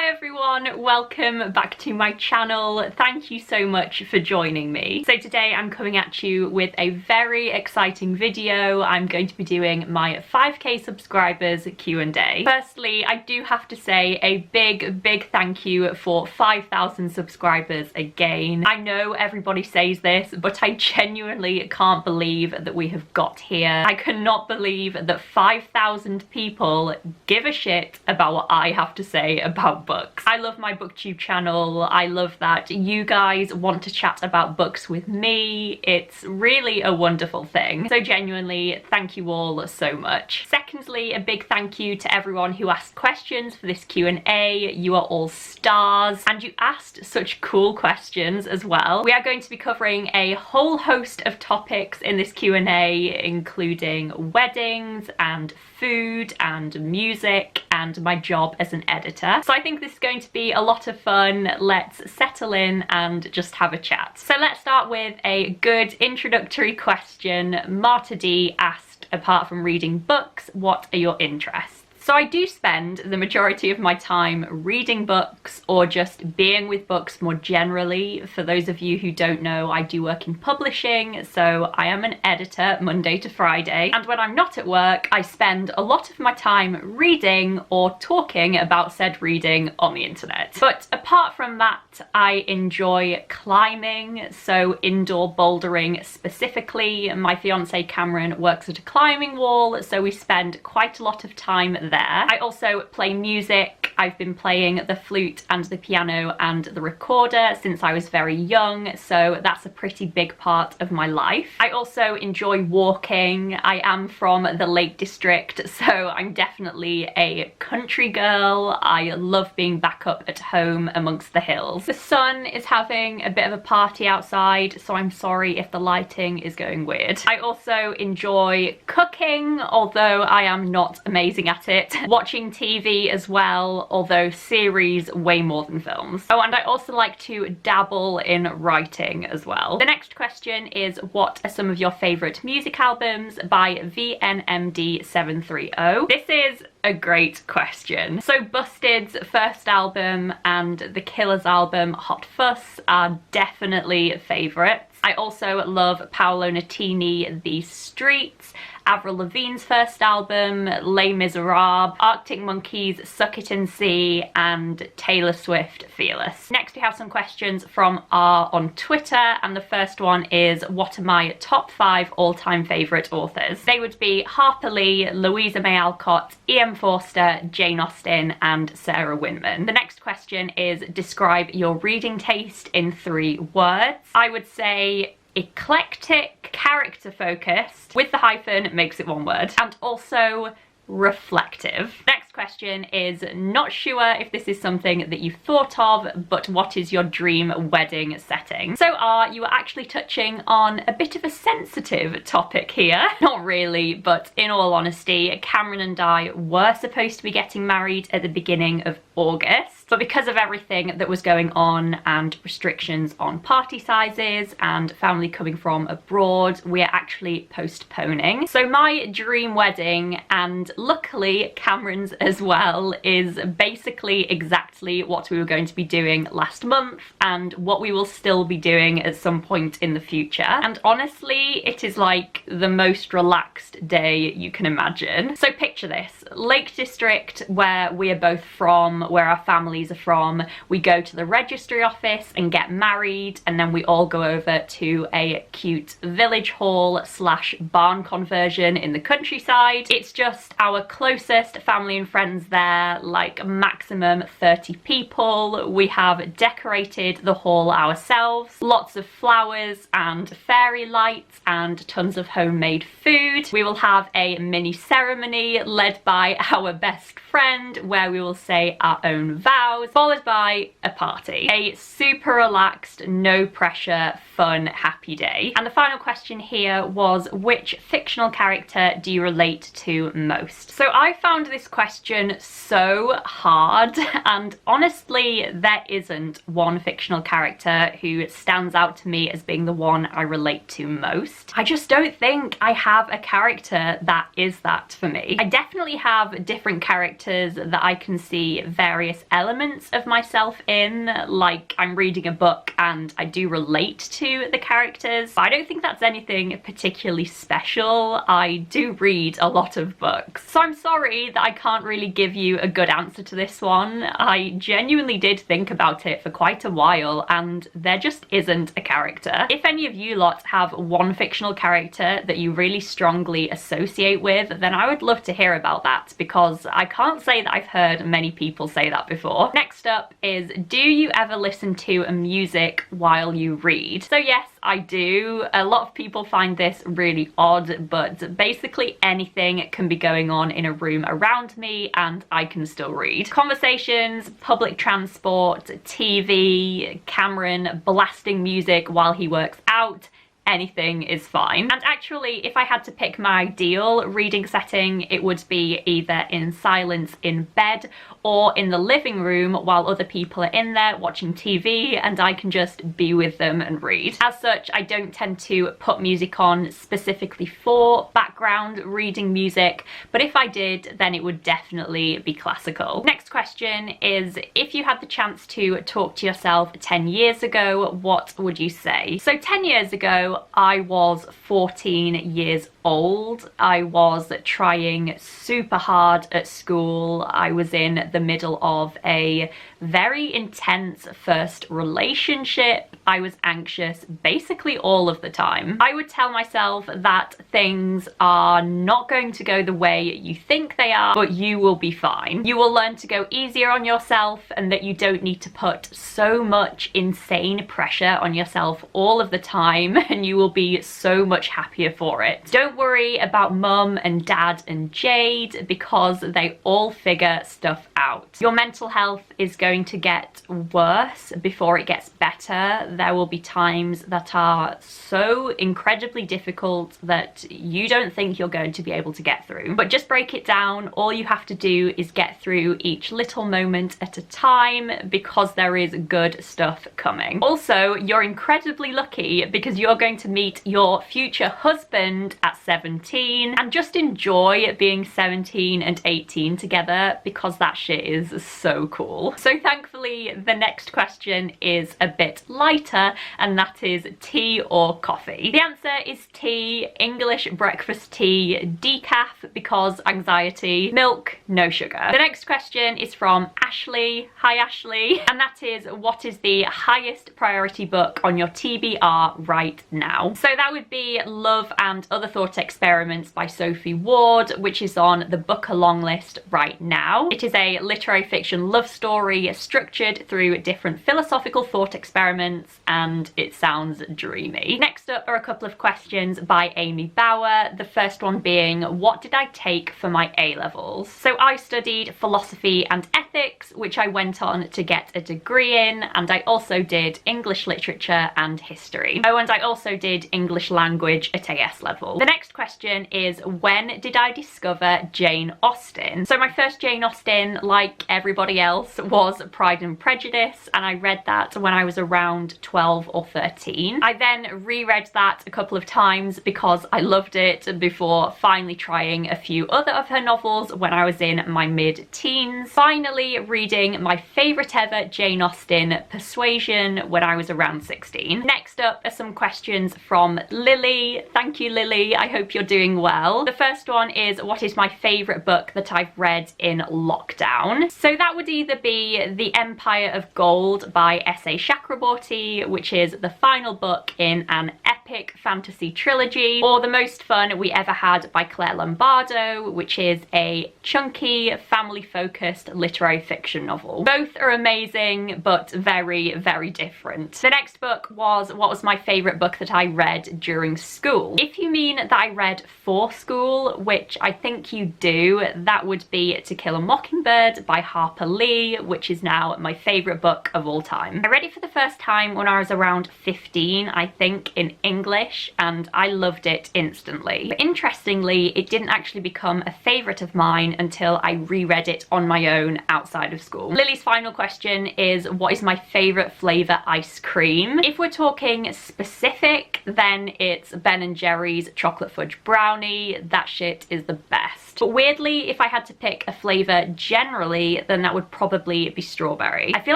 Hi everyone, welcome back to my channel. Thank you so much for joining me. So today I'm coming at you with a very exciting video. I'm going to be doing my 5k subscribers Q&A. Firstly, I do have to say a big thank you for 5,000 subscribers again. I know everybody says this, but I genuinely can't believe that we have got here. I cannot believe that 5,000 people give a shit about what I have to say about books. I love my booktube channel. I love that you guys want to chat about books with me. It's really a wonderful thing. So genuinely, thank you all so much. Secondly, a big thank you to everyone who asked questions for this Q&A. You are all stars and you asked such cool questions as well. We are going to be covering a whole host of topics in this Q&A, including weddings and food and music and my job as an editor. So I think this is going to be a lot of fun. Let's settle in and just have a chat. So let's start with a good introductory question. Marta D asked, apart from reading books, what are your interests? So I do spend the majority of my time reading books or just being with books more generally. For those of you who don't know, I do work in publishing, so I am an editor Monday to Friday. And when I'm not at work, I spend a lot of my time reading or talking about said reading on the internet. But apart from that, I enjoy climbing, so indoor bouldering specifically. My fiance Cameron works at a climbing wall, so we spend quite a lot of time there. I also play music. I've been playing the flute and the piano and the recorder since I was very young, so that's a pretty big part of my life. I also enjoy walking. I am from the Lake District, so I'm definitely a country girl. I love being back up at home amongst the hills. The sun is having a bit of a party outside, so I'm sorry if the lighting is going weird. I also enjoy cooking, although I am not amazing at it. Watching TV as well, although series way more than films. Oh, and I also like to dabble in writing as well. The next question is, what are some of your favourite music albums by VNMD730? This is a great question. So Busted's first album and The Killer's album Hot Fuss are definitely favourites. I also love Paolo Nutini, The Streets, Avril Lavigne's first album, Les Miserables, Arctic Monkeys, Suck It and See, and Taylor Swift, Fearless. Next we have some questions from R on Twitter, and the first one is, what are my top 5 all-time favourite authors? They would be Harper Lee, Louisa May Alcott, E.M. Forster, Jane Austen, and Sarah Winman. The next question is, describe your reading taste in 3 words. I would say eclectic, character focused, with the hyphen makes it 1 word, and also reflective. Next question is, not sure if this is something that you've thought of, but what is your dream wedding setting? So you are actually touching on a bit of a sensitive topic here. Not really, but in all honesty, Cameron and I were supposed to be getting married at the beginning of August. But because of everything that was going on and restrictions on party sizes and family coming from abroad, we are actually postponing. So my dream wedding, and luckily Cameron's as well, is basically exactly what we were going to be doing last month and what we will still be doing at some point in the future. And honestly, it is like the most relaxed day you can imagine. So picture this, Lake District, where we are both from, where our families are from. We go to the registry office and get married, and then we all go over to a cute village hall / barn conversion in the countryside. It's just our closest family and friends there, like maximum 30 people. We have decorated the hall ourselves, lots of flowers and fairy lights and tons of homemade food. We will have a mini ceremony led by our best friend where we will say our own vows, followed by a party. A super relaxed, no pressure, fun, happy day. And the final question here was, which fictional character do you relate to most? So I found this question so hard, and honestly there isn't one fictional character who stands out to me as being the one I relate to most. I just don't think I have a character that is that for me. I definitely have different characters that I can see various elements moments of myself in, like I'm reading a book and I do relate to the characters. But I don't think that's anything particularly special. I do read a lot of books. So I'm sorry that I can't really give you a good answer to this one. I genuinely did think about it for quite a while and there just isn't a character. If any of you lot have one fictional character that you really strongly associate with, then I would love to hear about that, because I can't say that I've heard many people say that before. Next up is, do you ever listen to music while you read? So yes, I do. A lot of people find this really odd, but basically anything can be going on in a room around me and I can still read. Conversations, public transport, TV, Cameron blasting music while he works out, anything is fine. And actually, if I had to pick my ideal reading setting, it would be either in silence in bed or in the living room while other people are in there watching TV and I can just be with them and read. As such, I don't tend to put music on specifically for background reading music, but if I did, then it would definitely be classical. Next question is, if you had the chance to talk to yourself 10 years ago, what would you say? So 10 years ago, I was 14 years old. I was trying super hard at school. I was in the middle of a very intense first relationship. I was anxious basically all of the time. I would tell myself that things are not going to go the way you think they are, but you will be fine. You will learn to go easier on yourself and that you don't need to put so much insane pressure on yourself all of the time, and you will be so much happier for it. Don't worry about mum and dad and Jade, because they all figure stuff out. Your mental health is going to get worse before it gets better. There will be times that are so incredibly difficult that you don't think you're going to be able to get through. But just break it down. All you have to do is get through each little moment at a time, because there is good stuff coming. Also, you're incredibly lucky because you're going to meet your future husband at 17 and just enjoy being 17 and 18 together, because that shit is so cool. So thankfully, the next question is a bit lighter, and that is tea or coffee. The answer is tea. English breakfast tea, decaf because anxiety, milk, no sugar. The next question is from Ashley. Hi Ashley. And that is, what is the highest priority book on your TBR right now? So that would be Love and Other Thought Experiments by Sophie Ward, which is on the book along list right now. It is a literary fiction love story structured through different philosophical thought experiments, and it sounds dreamy. Next up are a couple of questions by Amy Bauer. The first one being, what did I take for my A-levels? So I studied philosophy and ethics, which I went on to get a degree in, and I also did English literature and history. Oh, and I also did English language at AS level. The next question is, when did I discover Jane Austen? So my first Jane Austen, like everybody else, was Pride and Prejudice, and I read that when I was around 12 or 13. I then reread that a couple of times because I loved it, before finally trying a few other of her novels when I was in my mid-teens. Finally reading my favourite ever Jane Austen, Persuasion, when I was around 16. Next up are some questions from Lily. Thank you, Lily. I hope you're doing well. The first one is, what is my favourite book that I've read in lockdown? So that would either be The Empire of Gold by S.A. Chakraborty, which is the final book in an epic fantasy trilogy, or The Most Fun We Ever Had by Claire Lombardo, which is a chunky, family-focused literary fiction novel. Both are amazing, but very, very different. The next book was what was my favourite book that I read during school. If you mean that I read for school, which I think you do, that would be To Kill a Mockingbird by Harper Lee, which is now my favourite book of all time. I read it for the first time when I was around 15, I think, in English, and I loved it instantly. But interestingly, it didn't actually become a favourite of mine until I reread it on my own outside of school. Lily's final question is, what is my favourite flavour ice cream? If we're talking specific, pick, then it's Ben & Jerry's chocolate fudge brownie. That shit is the best. But weirdly, if I had to pick a flavour generally, then that would probably be strawberry. I feel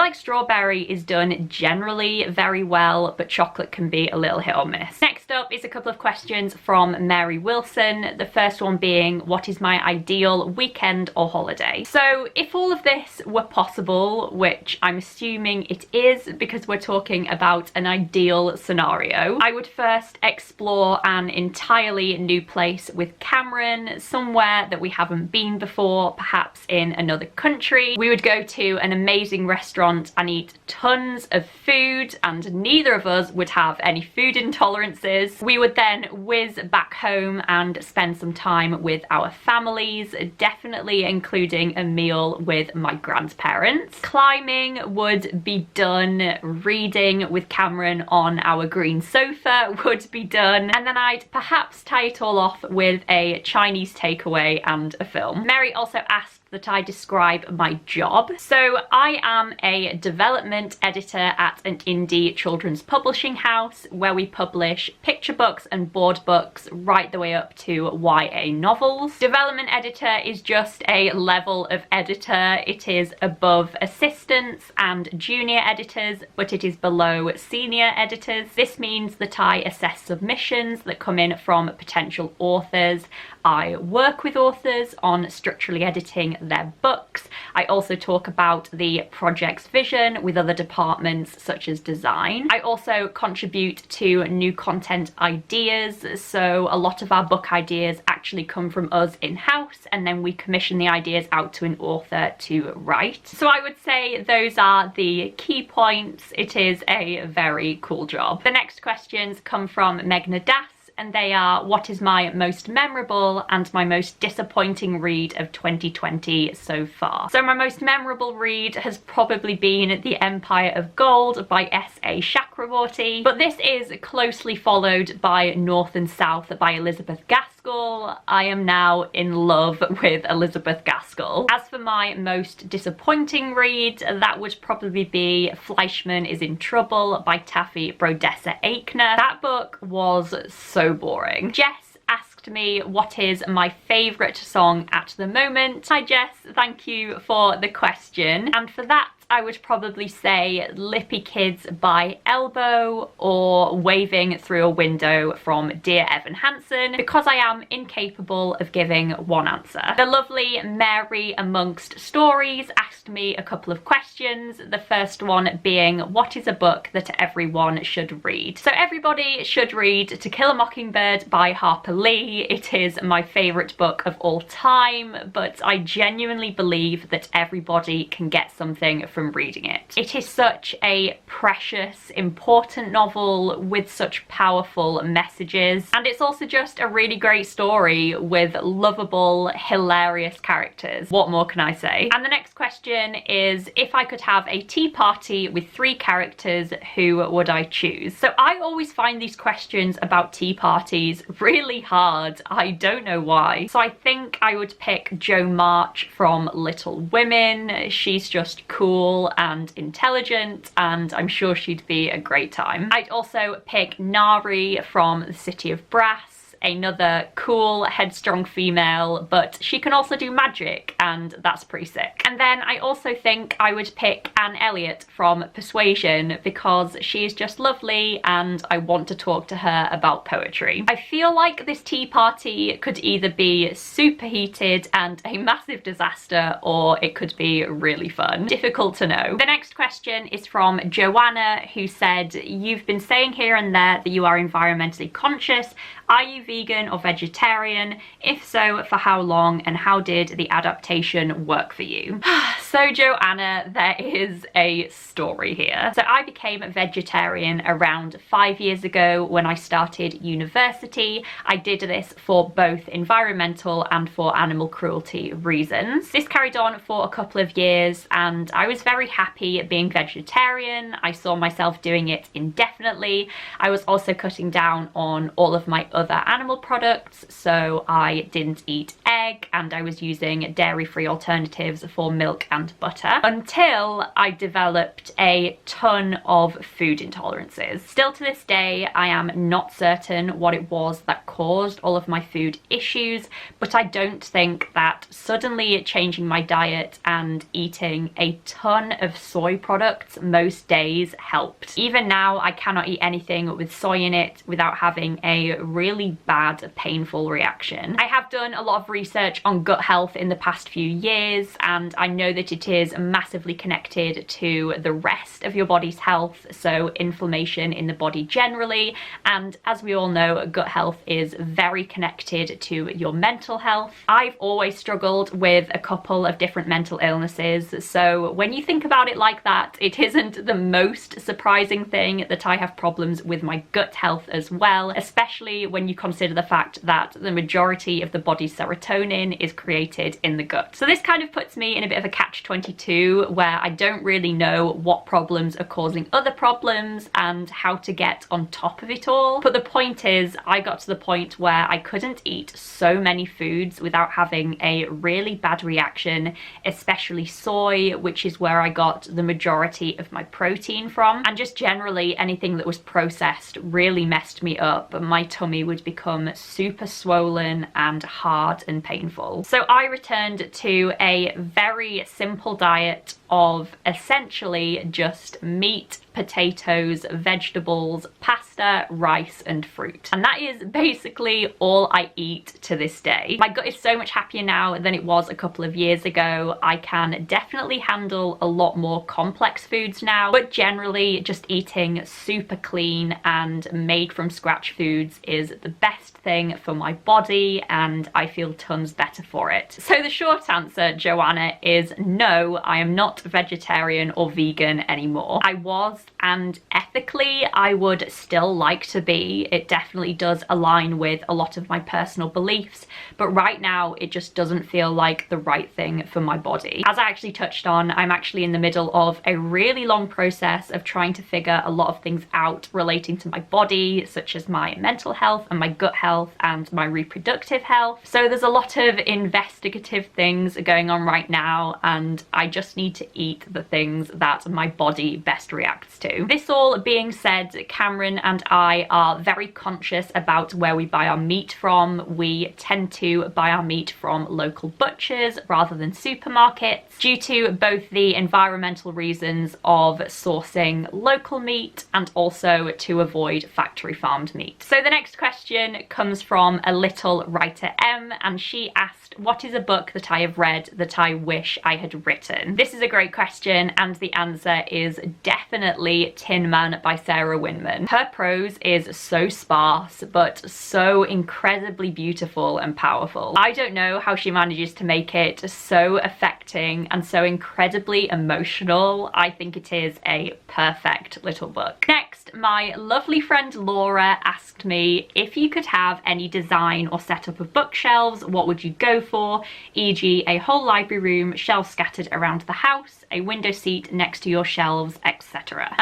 like strawberry is done generally very well, but chocolate can be a little hit or miss. Next up is a couple of questions from Mary Wilson. The first one being, what is my ideal weekend or holiday? So if all of this were possible, which I'm assuming it is because we're talking about an ideal scenario, I would first explore an entirely new place with Cameron, somewhere that we haven't been before, perhaps in another country. We would go to an amazing restaurant and eat tons of food, and neither of us would have any food intolerances. We would then whiz back home and spend some time with our families, definitely including a meal with my grandparents. Climbing would be done, reading with Cameron on our green sofa would be done, and then I'd perhaps tie it all off with a Chinese takeaway and a film. Mary also asked that I describe my job. So I am a development editor at an indie children's publishing house where we publish picture books and board books right the way up to YA novels. Development editor is just a level of editor. It is above assistants and junior editors, but it is below senior editors. This means that I assess submissions that come in from potential authors. I work with authors on structurally editing their books. I also talk about the project's vision with other departments such as design. I also contribute to new content ideas, so a lot of our book ideas actually come from us in-house, and then we commission the ideas out to an author to write. So I would say those are the key points. It is a very cool job. The next questions come from Meghna Das, and they are, what is my most memorable and my most disappointing read of 2020 so far? So my most memorable read has probably been The Empire of Gold by S.A. Chakraborty, but this is closely followed by North and South by Elizabeth Gaskell. I am now in love with Elizabeth Gaskell. As for my most disappointing read, that would probably be Fleischman is in Trouble by Taffy Brodesser-Aikner. That book was so boring. Jess asked me what is my favourite song at the moment. Hi Jess, thank you for the question, and for that I would probably say Lippy Kids by Elbow or Waving Through a Window from Dear Evan Hansen, because I am incapable of giving one answer. The lovely Mary Amongst Stories asked me a couple of questions, the first one being, what is a book that everyone should read? So everybody should read To Kill a Mockingbird by Harper Lee. It is my favourite book of all time, but I genuinely believe that everybody can get something from reading it. It is such a precious, important novel with such powerful messages, and it's also just a really great story with lovable, hilarious characters. What more can I say? And the next question is, if I could have a tea party with 3 characters, who would I choose? So I always find these questions about tea parties really hard. I don't know why. So I think I would pick Jo March from Little Women. She's just cool and intelligent, and I'm sure she'd be a great time. I'd also pick Nari from The City of Brass, another cool, headstrong female, but she can also do magic, and that's pretty sick. And then I also think I would pick Anne Elliot from Persuasion, because she is just lovely and I want to talk to her about poetry. I feel like this tea party could either be superheated and a massive disaster, or it could be really fun. Difficult to know. The next question is from Joanna, who said, you've been saying here and there that you are environmentally conscious. Are you vegan or vegetarian? If so, for how long, and how did the adaptation work for you? So Joanna, there is a story here. So I became a vegetarian around 5 years ago when I started university. I did this for both environmental and for animal cruelty reasons. This carried on for a couple of years and I was very happy being vegetarian. I saw myself doing it indefinitely. I was also cutting down on all of my other animal animal products, so I didn't eat egg and I was using dairy-free alternatives for milk and butter, until I developed a ton of food intolerances. Still to this day, I am not certain what it was that caused all of my food issues, but I don't think that suddenly changing my diet and eating a ton of soy products most days helped. Even now, I cannot eat anything with soy in it without having a really bad, painful reaction. I have done a lot of research on gut health in the past few years, and I know that it is massively connected to the rest of your body's health, so inflammation in the body generally, and as we all know, gut health is very connected to your mental health. I've always struggled with a couple of different mental illnesses, so when you think about it like that, it isn't the most surprising thing that I have problems with my gut health as well, especially when you consider the fact that the majority of the body's serotonin is created in the gut. So this kind of puts me in a bit of a catch-22 where I don't really know what problems are causing other problems and how to get on top of it all. But the point is, I got to the point where I couldn't eat so many foods without having a really bad reaction, especially soy, which is where I got the majority of my protein from, and just generally anything that was processed really messed me up. My tummy would become super swollen and hard and painful. So I returned to a very simple diet of essentially just meat, potatoes, vegetables, pasta, rice, and fruit. And that is basically all I eat to this day. My gut is so much happier now than it was a couple of years ago. I can definitely handle a lot more complex foods now, but generally just eating super clean and made from scratch foods is the best thing for my body, and I feel tons better for it. So the short answer, Joanna, is no, I am not vegetarian or vegan anymore. I was, and ethically I would still like to be. It definitely does align with a lot of my personal beliefs, but right now it just doesn't feel like the right thing for my body. As I actually touched on, I'm actually in the middle of a really long process of trying to figure a lot of things out relating to my body, such as my mental health and my gut health and my reproductive health. So there's a lot of investigative things going on right now, and I just need to eat the things that my body best reacts to. This all being said, Cameron and I are very conscious about where we buy our meat from. We tend to buy our meat from local butchers rather than supermarkets, due to both the environmental reasons of sourcing local meat and also to avoid factory farmed meat. So the next question comes from a little writer M, and she asked, what is a book that I have read that I wish I had written? This is a great question, and the answer is definitely Tin Man by Sarah Winman. Her prose is so sparse, but so incredibly beautiful and powerful. I don't know how she manages to make it so affecting and so incredibly emotional. I think it is a perfect little book. Next, my lovely friend Laura asked me, if you could have any design or setup of bookshelves, what would you go for? E.g. a whole library room, shelves scattered around the house, a window seat next to your shelves, etc.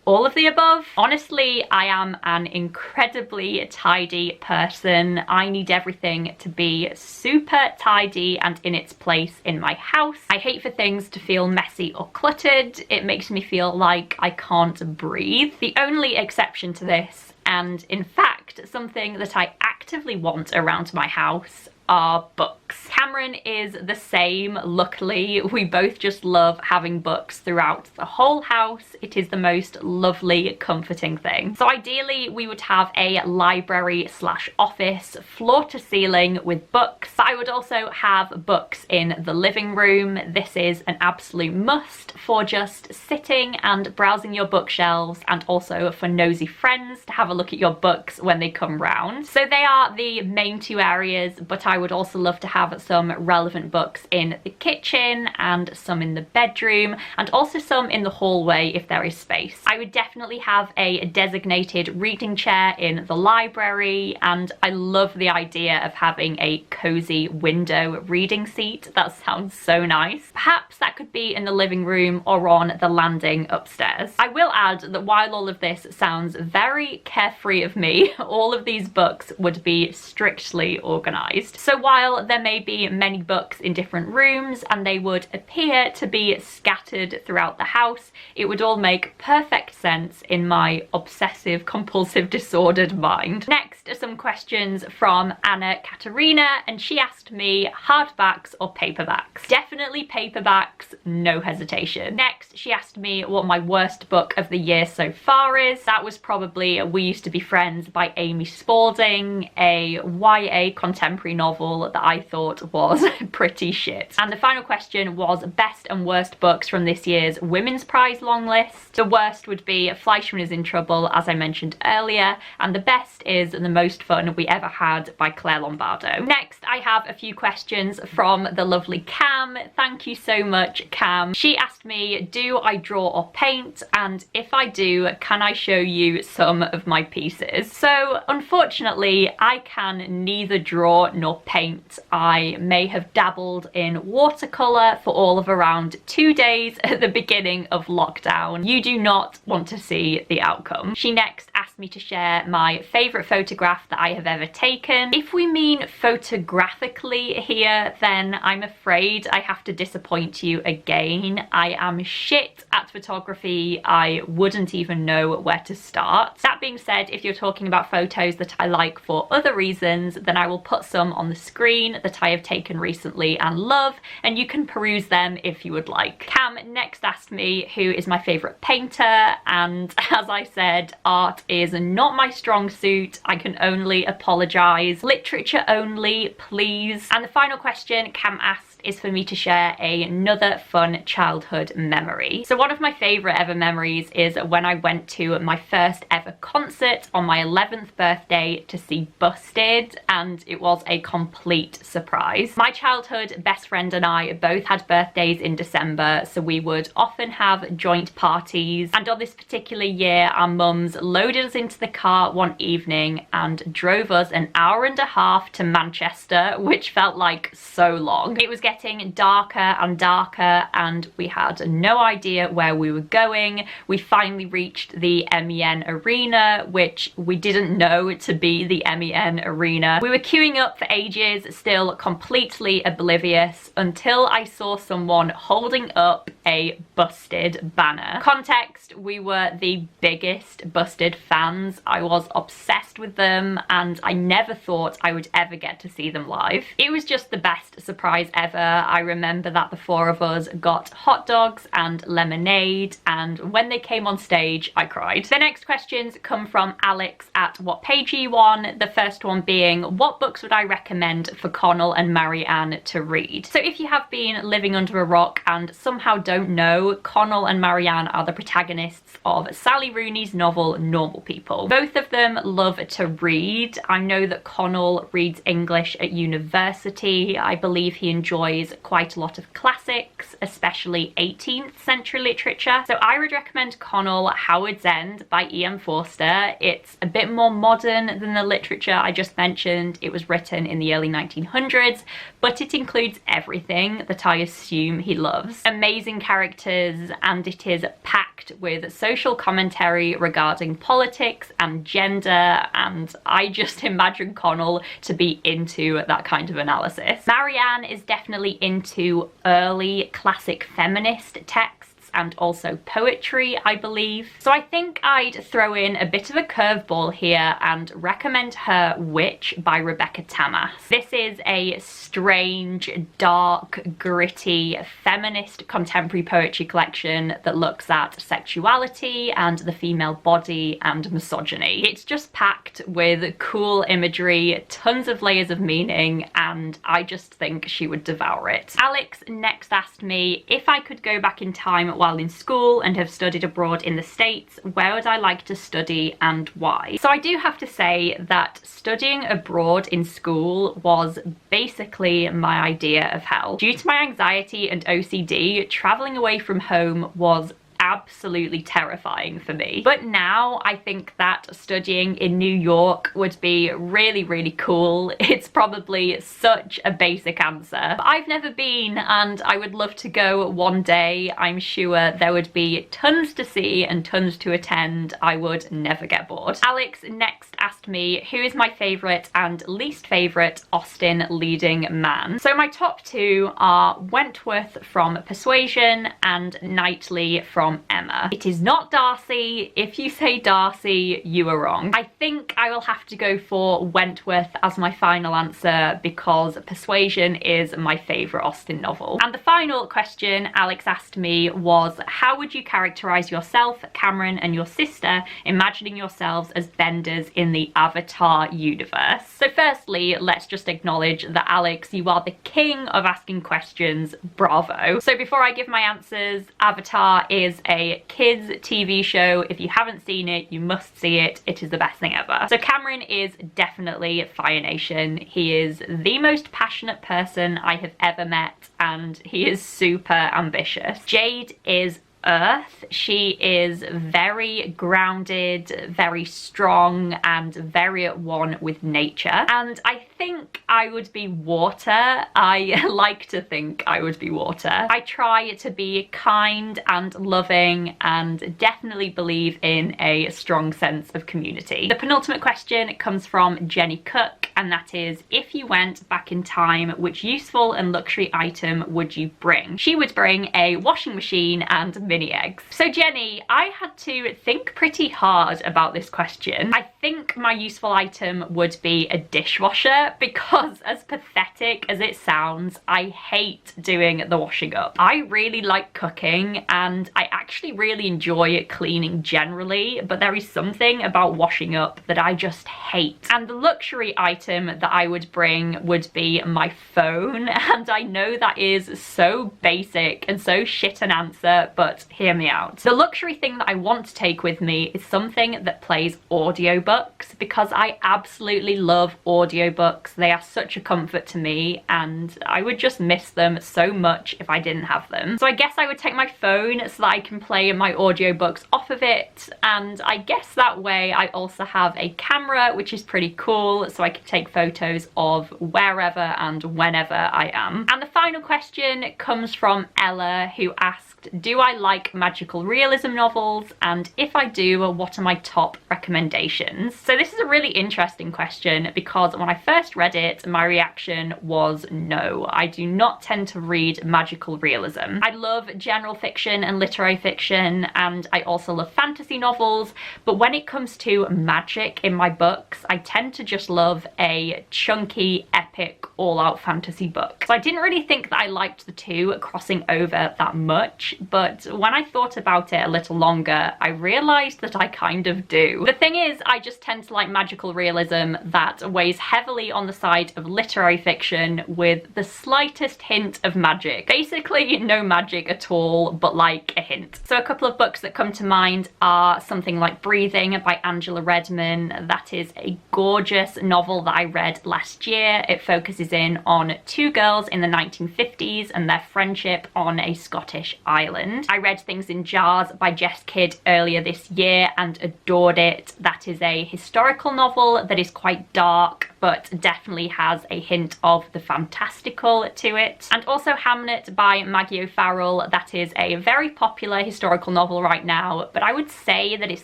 All of the above. Honestly, I am an incredibly tidy person. I need everything to be super tidy and in its place in my house. I hate for things to feel messy or cluttered. It makes me feel like I can't breathe. The only exception to this, and in fact something that I actively want around my house, are books. Cameron is the same, luckily. We both just love having books throughout the whole house. It is the most lovely, comforting thing. So ideally we would have a library slash office, floor to ceiling with books. But I would also have books in the living room. This is an absolute must for just sitting and browsing your bookshelves, and also for nosy friends to have a look at your books when they come round. So they are the main two areas, but I would also love to have some relevant books in the kitchen and some in the bedroom, and also some in the hallway if there is space. I would definitely have a designated reading chair in the library, and I love the idea of having a cozy window reading seat. That sounds so nice. Perhaps that could be in the living room or on the landing upstairs. I will add that while all of this sounds very carefree of me, all of these books would be strictly organised. So while there may be many books in different rooms and they would appear to be scattered throughout the house, it would all make perfect sense in my obsessive compulsive disordered mind. Next are some questions from Anna Katerina, and she asked me hardbacks or paperbacks. Definitely paperbacks, no hesitation. Next, she asked me what my worst book of the year so far is. That was probably We Used to Be Friends by Amy Spalding, a YA contemporary novel that I thought was pretty shit. And the final question was best and worst books from this year's Women's Prize long list. The worst would be Fleischman is in Trouble, as I mentioned earlier, and the best is The Most Fun We Ever Had by Claire Lombardo. Next, I have a few questions from the lovely Cam. Thank you so much, Cam. She asked me, do I draw or paint? And if I do, can I show you some of my pieces? So unfortunately, I can neither draw nor paint. I may have dabbled in watercolour for all of around 2 days at the beginning of lockdown. You do not want to see the outcome. She next asked me to share my favourite photograph that I have ever taken. If we mean photographically here, then I'm afraid I have to disappoint you again. I am shit at photography. I wouldn't even know where to start. That being said, if you're talking about photos that I like for other reasons, then I will put some on the screen that I have taken recently and love, and you can peruse them if you would like. Cam next asked me who is my favourite painter, and as I said, art is not my strong suit. I can only apologise. Literature only, please. And the final question Cam asked is for me to share another fun childhood memory. So one of my favourite ever memories is when I went to my first ever concert on my 11th birthday to see Busted, and it was a complete surprise. My childhood best friend and I both had birthdays in December, so we would often have joint parties, and on this particular year our mums loaded us into the car one evening and drove us an hour and a half to Manchester, which felt like so long. It was getting darker and darker and we had no idea where we were going. We finally reached the MEN Arena, which we didn't know to be the MEN Arena. We were queuing up for ages, still completely oblivious, until I saw someone holding up a Busted banner. Context, we were the biggest Busted fans. I was obsessed with them and I never thought I would ever get to see them live. It was just the best surprise ever. I remember that the four of us got hot dogs and lemonade, and when they came on stage, I cried. The next questions come from Alex at What Page Are You On? The first one being, what books would I recommend for Connell and Marianne to read? So if you have been living under a rock and somehow don't know, Connell and Marianne are the protagonists of Sally Rooney's novel Normal People. Both of them love to read. I know that Connell reads English at university. I believe he enjoys quite a lot of classics, especially 18th century literature. So I would recommend Connell Howard's End by E.M. Forster. It's a bit more modern than the literature I just mentioned. It was written in the early 1900s, but it includes everything that I assume he loves. Amazing characters, and it is packed with social commentary regarding politics and gender, and I just imagine Connell to be into that kind of analysis. Marianne is definitely into early classic feminist texts and also poetry, I believe. So I think I'd throw in a bit of a curveball here and recommend her Witch by Rebecca Tamas. This is a strange, dark, gritty, feminist contemporary poetry collection that looks at sexuality and the female body and misogyny. It's just packed with cool imagery, tons of layers of meaning, and I just think she would devour it. Alex next asked me if I could go back in time while in school and have studied abroad in the States, where would I like to study and why? So I do have to say that studying abroad in school was basically my idea of hell. Due to my anxiety and OCD, traveling away from home was absolutely terrifying for me. But now I think that studying in New York would be really, really cool. It's probably such a basic answer. But I've never been, and I would love to go one day. I'm sure there would be tons to see and tons to attend. I would never get bored. Alex next asked me, who is my favourite and least favourite Austen leading man? So my top two are Wentworth from Persuasion and Knightley from Emma. It is not Darcy. If you say Darcy, you are wrong. I think I will have to go for Wentworth as my final answer because Persuasion is my favourite Austen novel. And the final question Alex asked me was, how would you characterise yourself, Cameron, and your sister, imagining yourselves as benders in the Avatar universe? So firstly, let's just acknowledge that Alex, you are the king of asking questions. Bravo. So before I give my answers, Avatar is a kids TV show. If you haven't seen it, you must see it. It is the best thing ever. So Cameron is definitely Fire Nation. He is the most passionate person I have ever met, and he is super ambitious. Jade is Earth. She is very grounded, very strong, and very at one with nature. And I think I would be water. I like to think I would be water. I try to be kind and loving and definitely believe in a strong sense of community. The penultimate question comes from Jenny Cook, and that is, if you went back in time, which useful and luxury item would you bring? She would bring a washing machine and mini eggs. So Jenny, I had to think pretty hard about this question. I think my useful item would be a dishwasher because, as pathetic as it sounds, I hate doing the washing up. I really like cooking and I actually really enjoy cleaning generally, but there is something about washing up that I just hate. And the luxury item that I would bring would be my phone, and I know that is so basic and so shit an answer, but hear me out. The luxury thing that I want to take with me is something that plays audiobooks, because I absolutely love audiobooks. They are such a comfort to me and I would just miss them so much if I didn't have them. So I guess I would take my phone so that I can play my audiobooks off of it, and I guess that way I also have a camera, which is pretty cool, so I can take photos of wherever and whenever I am. And the final question comes from Ella, who asked, do I like magical realism novels? And if I do, what are my top recommendations? So this is a really interesting question because when I first read it, my reaction was no. I do not tend to read magical realism. I love general fiction and literary fiction, and I also love fantasy novels, but when it comes to magic in my books, I tend to just love a chunky, epic, all-out fantasy book. So I didn't really think that I liked the two crossing over that much, but when I thought about it a little longer, I realised that I kind of do. The thing is, I just tend to like magical realism that weighs heavily on the side of literary fiction with the slightest hint of magic. Basically no magic at all, but like a hint. So a couple of books that come to mind are something like Breathing by Angela Redman. That is a gorgeous novel that I read last year. It focuses in on two girls in the 1950s and their friendship on a Scottish island. I read Things in Jars by Jess Kidd earlier this year and adored it. That is a historical novel that is quite dark, but definitely has a hint of the fantastical to it. And also Hamnet by Maggie O'Farrell. That is a very popular historical novel right now, but I would say that it's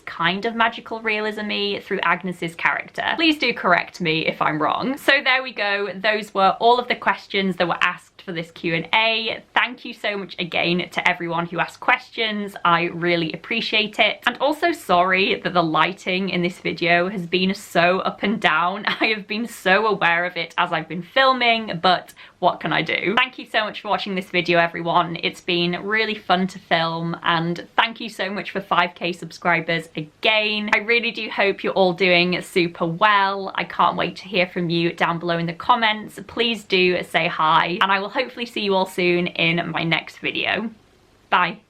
kind of magical realism-y through Agnes's character. Please do correct me if I'm wrong. So there we go. Those were all of the questions that were asked for this Q&A. Thank you so much again to everyone who asked questions. I really appreciate it. And also sorry that the lighting in this video has been so up and down. I have been so aware of it as I've been filming, but what can I do? Thank you so much for watching this video, everyone. It's been really fun to film, and thank you so much for 5k subscribers again. I really do hope you're all doing super well. I can't wait to hear from you down below in the comments. Please do say hi, and I will hopefully see you all soon in my next video. Bye.